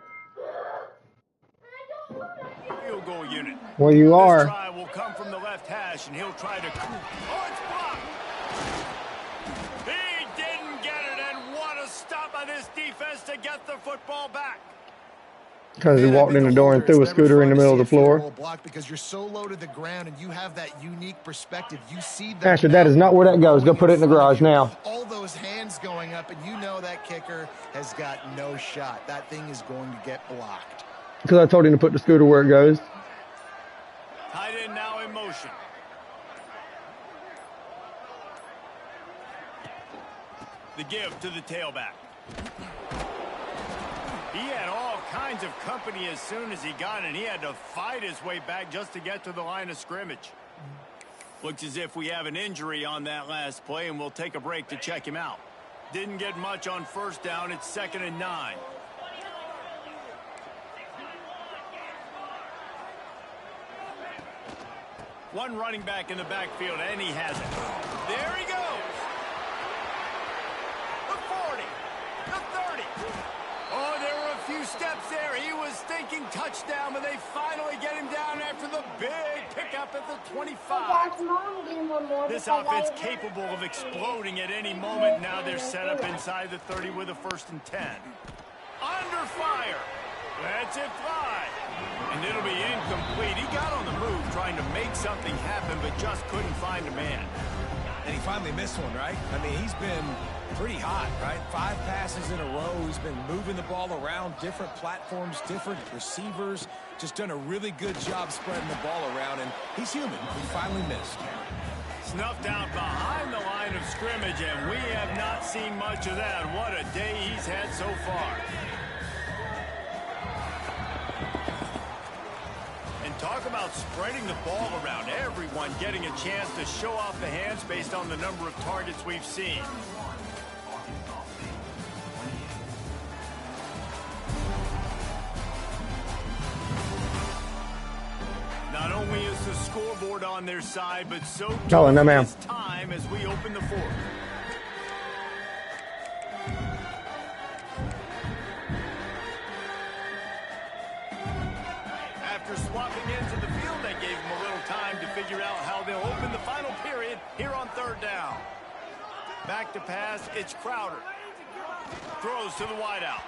A: Field goal unit.
D: Well, you are.
A: This try will come from the left hash, and he'll try to. Oh, it's blocked. He didn't get it, and what a stop by this defense to get the football back.
D: Because he
B: Man,
D: walked
B: I've
D: in
B: been
D: the door and
B: older.
D: threw a
B: It's never
D: scooter in
B: fun
D: the
B: to
D: middle of
B: see
D: the
B: a field
D: floor.
B: goal block because you're so low to the ground and you have that unique perspective. You see the
D: Asher, that is not where that goes. Go put it in the garage now.
B: all those hands going up, and you know that kicker has got no shot. That thing is going to get blocked.
D: Because I told him to put the scooter where it goes.
A: Tight end now in motion. The give to the tailback. He had all kinds of company as soon as he got it. He had to fight his way back just to get to the line of scrimmage. Looks as if we have an injury on that last play, and we'll take a break to check him out. Didn't get much on first down. It's 2nd and 9. One running back in the backfield, and he has it. There he goes. The 40. The 30. Oh, there were a few steps there. He was thinking touchdown, but they finally get him down after the big pickup at the 25. This offense capable of exploding at any moment. Now they're set up inside the 30 with a 1st and 10. Under fire. Lets it fly. And it'll be incomplete. He got on the move trying to make something happen, but just couldn't find a man.
C: And he finally missed one, right? I mean, he's been pretty hot, right? 5 passes in a row. He's been moving the ball around different platforms, different receivers. Just done a really good job spreading the ball around, and he's human. He finally missed.
A: Snuffed out behind the line of scrimmage, and we have not seen much of that. What a day he's had so far. And talk about spreading the ball around. Everyone getting a chance to show off the hands based on the number of targets we've seen. Not only is the scoreboard on their side, but so too is time as we open the 4th. After swapping into the field, that gave them a little time to figure out how they'll open the final period here on 3rd down. Back to pass, it's Crowder. Throws to the wideout.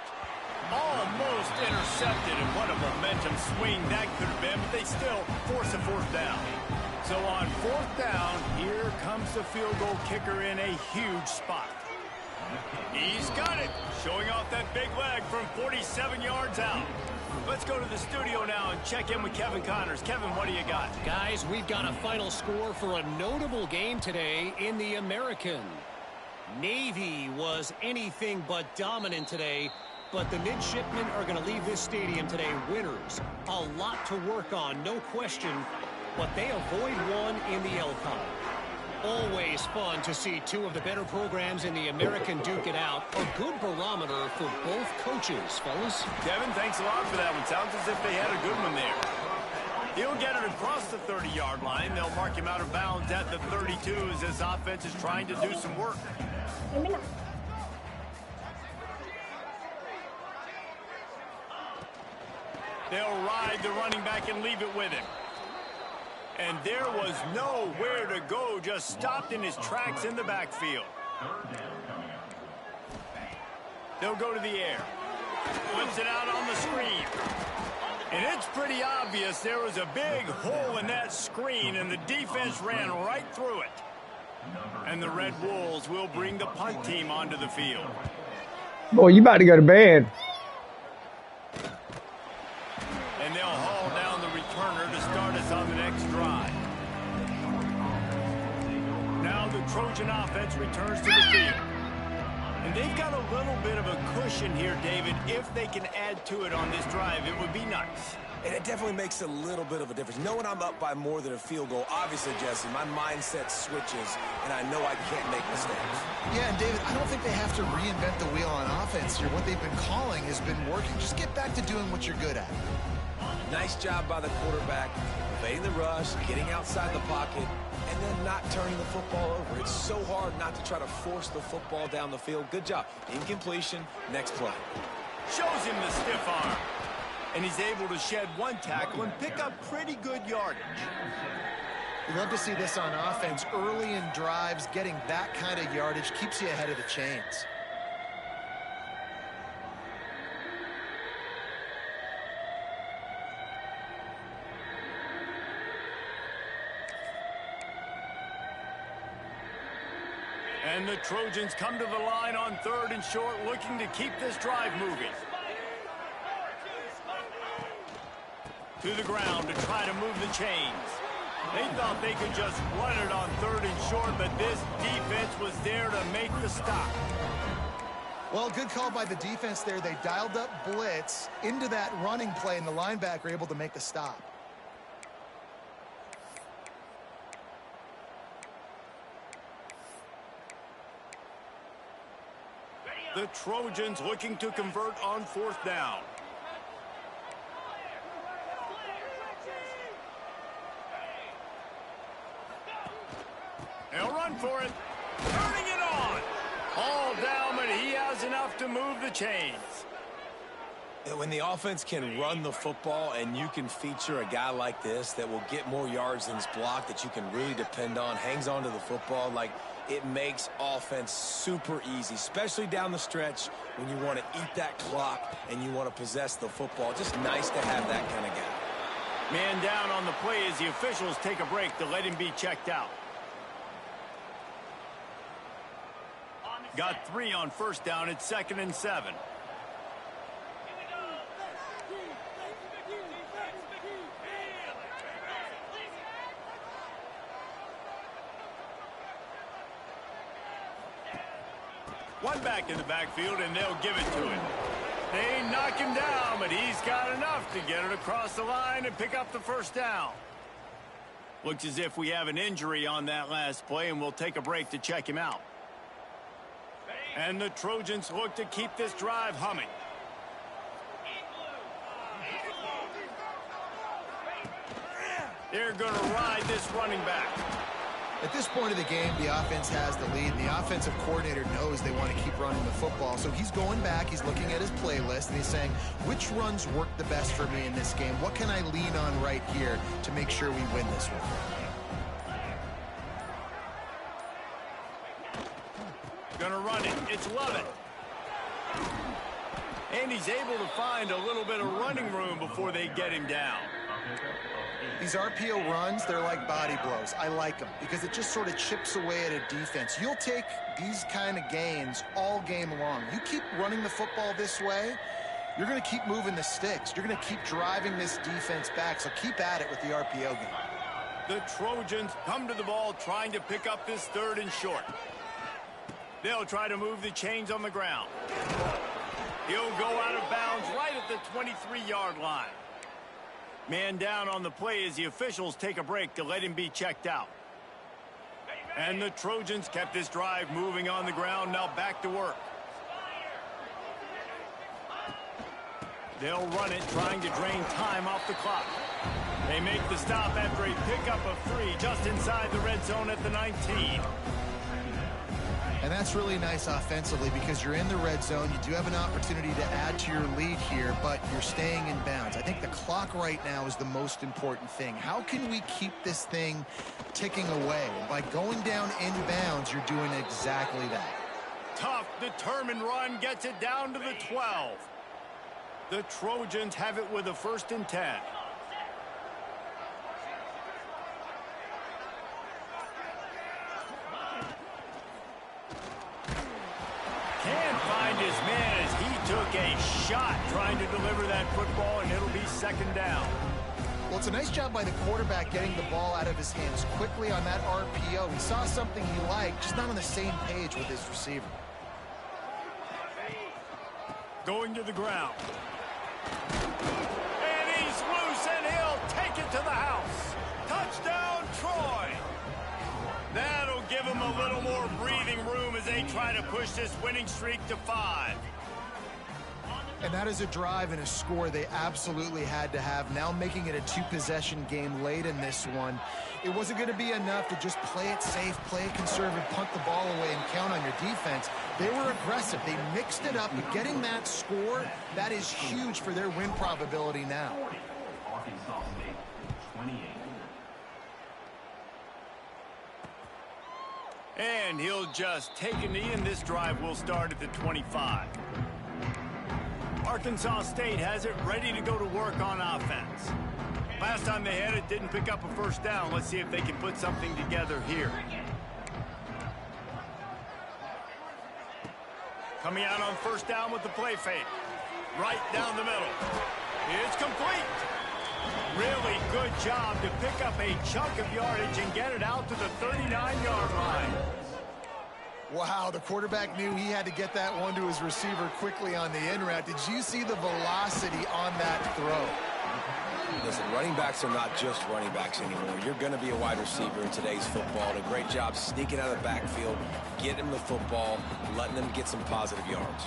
A: Almost intercepted, and what a momentum swing that could have been, but they still force a 4th down. So on 4th down, here comes the field goal kicker in a huge spot. He's got it, showing off that big leg from 47 yards out. Let's go to the studio now and check in with Kevin Connors. Kevin, what do you got?
E: Guys, we've got a final score for a notable game today in the American. Navy was anything but dominant today, but the midshipmen are going to leave this stadium today winners. A lot to work on, no question, but they avoid one in the Elcon. Always fun to see 2 of the better programs in the American duke it out. A good barometer for both coaches, fellas.
A: Kevin, thanks a lot for that one. Sounds as if they had a good one there. He'll get it across the 30-yard line. They'll mark him out of bounds at the 32 as this offense is trying to do some work. They'll ride the running back and leave it with him. And there was nowhere to go, just stopped in his tracks in the backfield. They'll go to the air. Flips it out on the screen. And it's pretty obvious there was a big hole in that screen, and the defense ran right through it. And the Red Wolves will bring the punt team onto the field.
D: Boy, you about to go to bed.
A: And they'll haul down the returner to start us on the next drive. Now the Trojan offense returns to the field. And they've got a little bit of a cushion here, David. If they can add to it on this drive, it would be nice.
C: And it definitely makes a little bit of a difference. Knowing I'm up by more than a field goal, obviously, Jesse, my mindset switches, and I know I can't make mistakes.
B: Yeah, and David, I don't think they have to reinvent the wheel on offense here. What they've been calling has been working. Just get back to doing what you're good at.
C: Nice job by the quarterback, evading the rush, getting outside the pocket, and then not turning the football over. It's so hard not to try to force the football down the field. Good job. Incompletion, next play.
A: Shows him the stiff arm. And he's able to shed one tackle and pick up pretty good yardage.
B: We love to see this on offense. Early in drives, getting that kind of yardage keeps you ahead of the chains.
A: And the Trojans come to the line on 3rd and short, looking to keep this drive moving. To the ground to try to move the chains. They thought they could just run it on 3rd and short, but this defense was there to make the stop.
B: Well, good call by the defense there. They dialed up blitz into that running play, and the linebacker able to make the stop.
A: The Trojans looking to convert on 4th down. They'll run for it. Turning it on. All down, but he has enough to move the chains.
C: When the offense can run the football and you can feature a guy like this that will get more yards than his block, that you can really depend on, hangs on to the football, like it makes offense super easy, especially down the stretch when you want to eat that clock and you want to possess the football. Just nice to have that kind of guy.
A: Man down on the play as the officials take a break to let him be checked out. Got 3 on 1st down. It's 2nd and 7. One back in the backfield, and they'll give it to him. They knock him down, but he's got enough to get it across the line and pick up the 1st down. Looks as if we have an injury on that last play, and we'll take a break to check him out. And the Trojans look to keep this drive humming. They're going to ride this running back.
B: At this point of the game, the offense has the lead, and the offensive coordinator knows they want to keep running the football. So he's going back, he's looking at his playlist, and he's saying, which runs work the best for me in this game? What can I lean on right here to make sure we win this one?
A: Gonna run it. It's Lovett. And he's able to find a little bit of running room before they get him down.
B: These RPO runs, they're like body blows. I like them because it just sort of chips away at a defense. You'll take these kind of gains all game long. You keep running the football this way, you're going to keep moving the sticks. You're going to keep driving this defense back, so keep at it with the RPO game.
A: The Trojans come to the ball trying to pick up this 3rd and short. They'll try to move the chains on the ground. He'll go out of bounds right at the 23-yard line. Man down on the play as the officials take a break to let him be checked out. And the Trojans kept this drive moving on the ground, now back to work. They'll run it, trying to drain time off the clock. They make the stop after a pickup of 3 just inside the red zone at the 19.
B: And that's really nice offensively because you're in the red zone. You do have an opportunity to add to your lead here, but you're staying in bounds. I think the clock right now is the most important thing. How can we keep this thing ticking away? By going down in bounds, you're doing exactly that.
A: Tough, determined run gets it down to the 12. The Trojans have it with a 1st and 10. Can't find his man as he took a shot trying to deliver that football, and it'll be 2nd down.
B: Well, it's a nice job by the quarterback getting the ball out of his hands quickly on that RPO. He saw something he liked, just not on the same page with his receiver.
A: Going to the ground. And he's loose, and he'll take it to the house. Touchdown, Troy. That'll give him a little more breathing room as they try to push this winning streak to 5.
B: And that is a drive and a score they absolutely had to have. Now making it a 2-possession game late in this one. It wasn't going to be enough to just play it safe, play it conservative, punt the ball away, and count on your defense. They were aggressive. They mixed it up. But getting that score, that is huge for their win probability now.
F: Arkansas State, 28.
A: And he'll just take a knee, and this drive will start at the 25. Arkansas State has it ready to go to work on offense. Last time they had it, didn't pick up a 1st down. Let's see if they can put something together here. Coming out on first down with the play fake. Right down the middle. It's complete. Really good job to pick up a chunk of yardage and get it out to the 39-yard line.
B: Wow, the quarterback knew he had to get that one to his receiver quickly on the in route. Did you see the velocity on that throw?
C: Listen, running backs are not just running backs anymore. You're going to be a wide receiver in today's football. And a great job sneaking out of the backfield, getting them the football, letting them get some positive yards.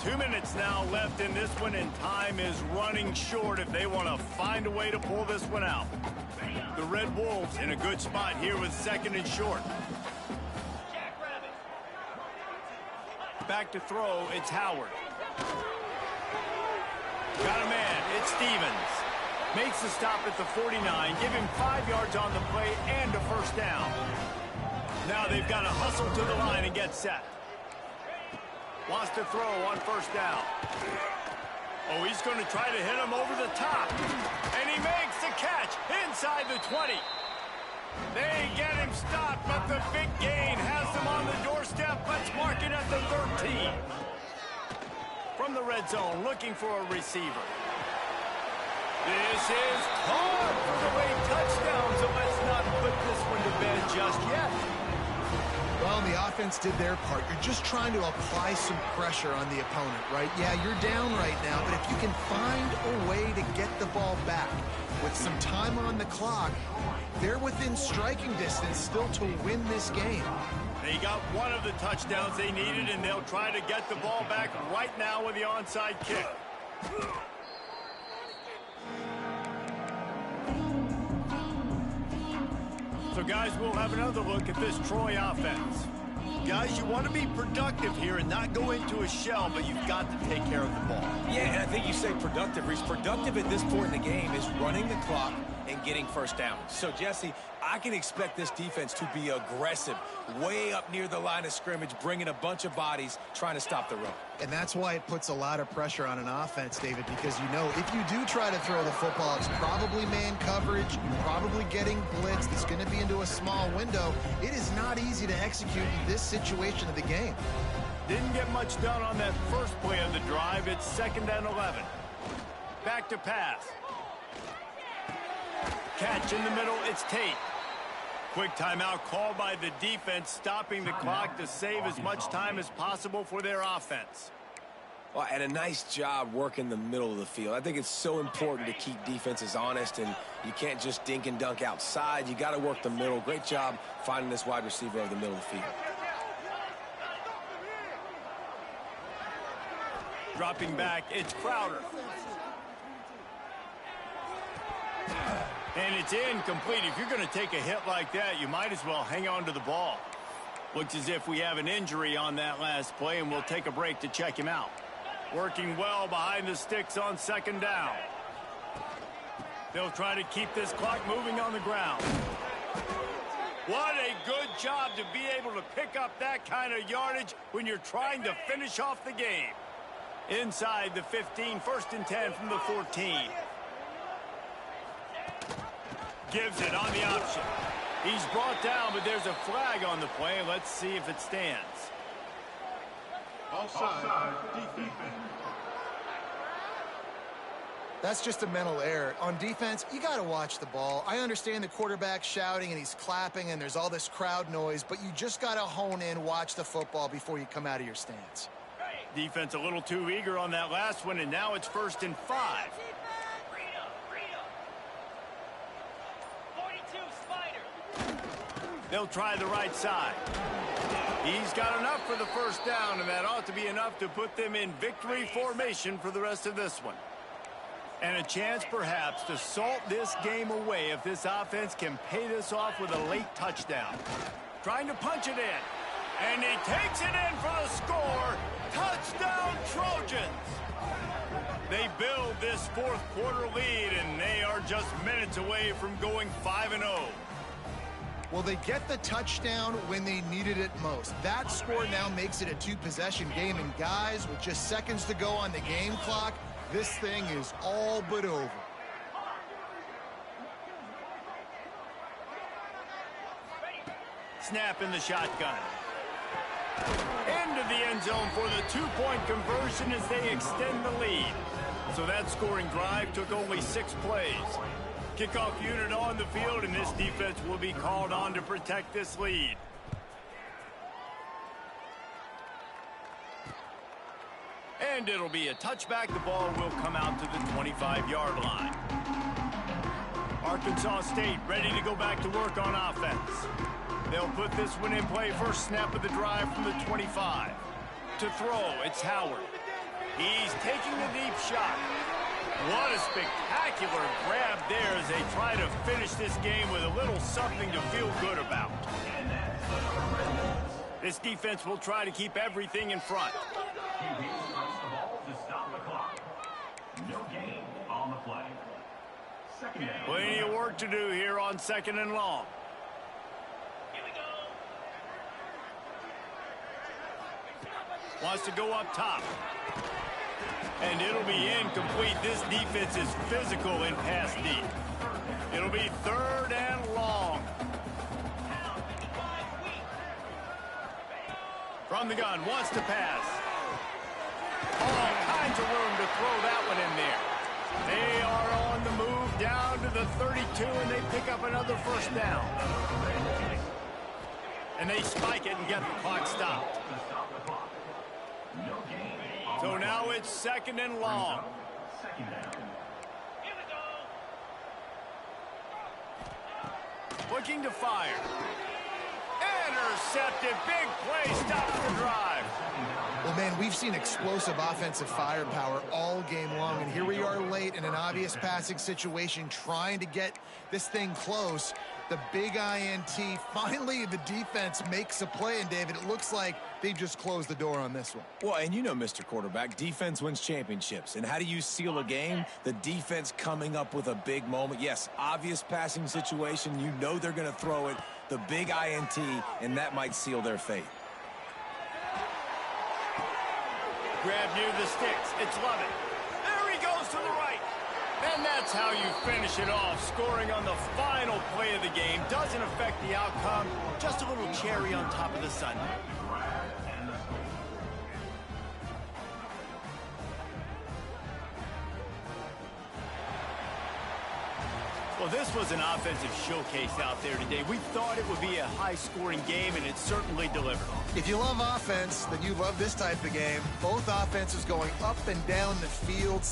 A: 2 minutes now left in this one, and time is running short if they want to find a way to pull this one out. The Red Wolves in a good spot here with second and short. Back to throw, it's Howard. Got a man, it's Stevens. Makes the stop at the 49, give him 5 yards on the play and a first down. Now they've got to hustle to the line and get set. Wants to throw on first down. Oh, he's going to try to hit him over the top. And he makes the catch inside the 20. They get him stopped, but the big gain has them on the doorstep. Let's mark it at the 13. From the red zone, looking for a receiver. This is caught for the late touchdown, so let's not put this one to bed just yet.
B: Well, the offense did their part. You're just trying to apply some pressure on the opponent, right? Yeah, you're down right now, but if you can find a way to get the ball back with some time on the clock, they're within striking distance still to win this game.
A: They got one of the touchdowns they needed, and they'll try to get the ball back right now with the onside kick. So, guys, we'll have another look at this Troy offense. Guys, you want to be productive here and not go into a shell, but you've got to take care of the ball.
C: Yeah, and I think you say productive, Reese. Productive at this point in the game is running the clock and getting first down. So, Jesse, I can expect this defense to be aggressive, way up near the line of scrimmage, bringing a bunch of bodies, trying to stop the run.
B: And that's why it puts a lot of pressure on an offense, David, because you know if you do try to throw the football, it's probably man coverage, you're probably getting blitzed, it's going to be into a small window. It is not easy to execute in this situation of the game.
A: Didn't get much done on that first play of the drive. It's 2nd and 11. Back to pass. Catch in the middle, it's Tate. Quick timeout called by the defense, stopping the clock to save as much time as possible for their offense.
C: Well, and a nice job working the middle of the field. I think it's so important to keep defenses honest, and you can't just dink and dunk outside. You got to work the middle. Great job finding this wide receiver of the middle of the field.
A: Dropping back, it's Crowder. And it's incomplete. If you're going to take a hit like that, you might as well hang on to the ball. Looks as if we have an injury on that last play, and we'll take a break to check him out. Working well behind the sticks on 2nd down. They'll try to keep this clock moving on the ground. What a good job to be able to pick up that kind of yardage when you're trying to finish off the game. Inside the 15, 1st and 10 from the 14. Gives it on the option. He's brought down, but there's a flag on the play. Let's see if it stands.
H: Offside, defense.
B: That's just a mental error. On defense, you got to watch the ball. I understand the quarterback shouting and he's clapping and there's all this crowd noise, but you just got to hone in, watch the football before you come out of your stance.
A: Defense a little too eager on that last one, and now it's 1st and 5. They'll try the right side. He's got enough for the first down, and that ought to be enough to put them in victory formation for the rest of this one. And a chance, perhaps, to salt this game away if this offense can pay this off with a late touchdown. Trying to punch it in. And he takes it in for the score. Touchdown, Trojans! They build this 4th quarter lead, and they are just minutes away from going 5-0.
B: Well, they get the touchdown when they needed it most. That score now makes it a 2-possession game. And guys, with just seconds to go on the game clock, this thing is all but over.
A: Snap in the shotgun. Into the end zone for the two-point conversion as they extend the lead. So that scoring drive took only 6 plays. Kickoff unit on the field, and this defense will be called on to protect this lead. And it'll be a touchback. The ball will come out to the 25-yard line. Arkansas State ready to go back to work on offense. They'll put this one in play. First snap of the drive from the 25. To throw, it's Howard. He's taking the deep shot. What a spectacular grab there as they try to finish this game with a little something to feel good about. This defense will try to keep everything in front.
F: No gain on the play. Second down.
A: Plenty of work to do here on 2nd and long.
F: Here we go.
A: Wants to go up top. And it'll be incomplete. This defense is physical in pass deep. It'll be 3rd and long. From the gun, wants to pass. All kinds of room to throw that one in there. They are on the move down to the 32, and they pick up another first down. And they spike it and get the clock stopped. So now it's 2nd and long.
F: Second down.
A: Looking to fire. Intercepted. Big play. Stops the drive.
B: Well, man, we've seen explosive offensive firepower all game long, and here we are late in an obvious passing situation trying to get this thing close. The big INT. Finally, the defense makes a play, and David, it looks like they just closed the door on this one.
C: Well, and you know, Mr. Quarterback, defense wins championships. And how do you seal a game? The defense coming up with a big moment. Yes, obvious passing situation. You know they're going to throw it. The big INT, and that might seal their fate.
A: Grab near the sticks. It's Lovett. There he goes to the right. And that's how you finish it off. Scoring on the final play of the game doesn't affect the outcome. Just a little cherry on top of the sundae. Well, this was an offensive showcase out there today. We thought it would be a high-scoring game, and it certainly delivered.
B: If you love offense, then you love this type of game. Both offenses going up and down the field.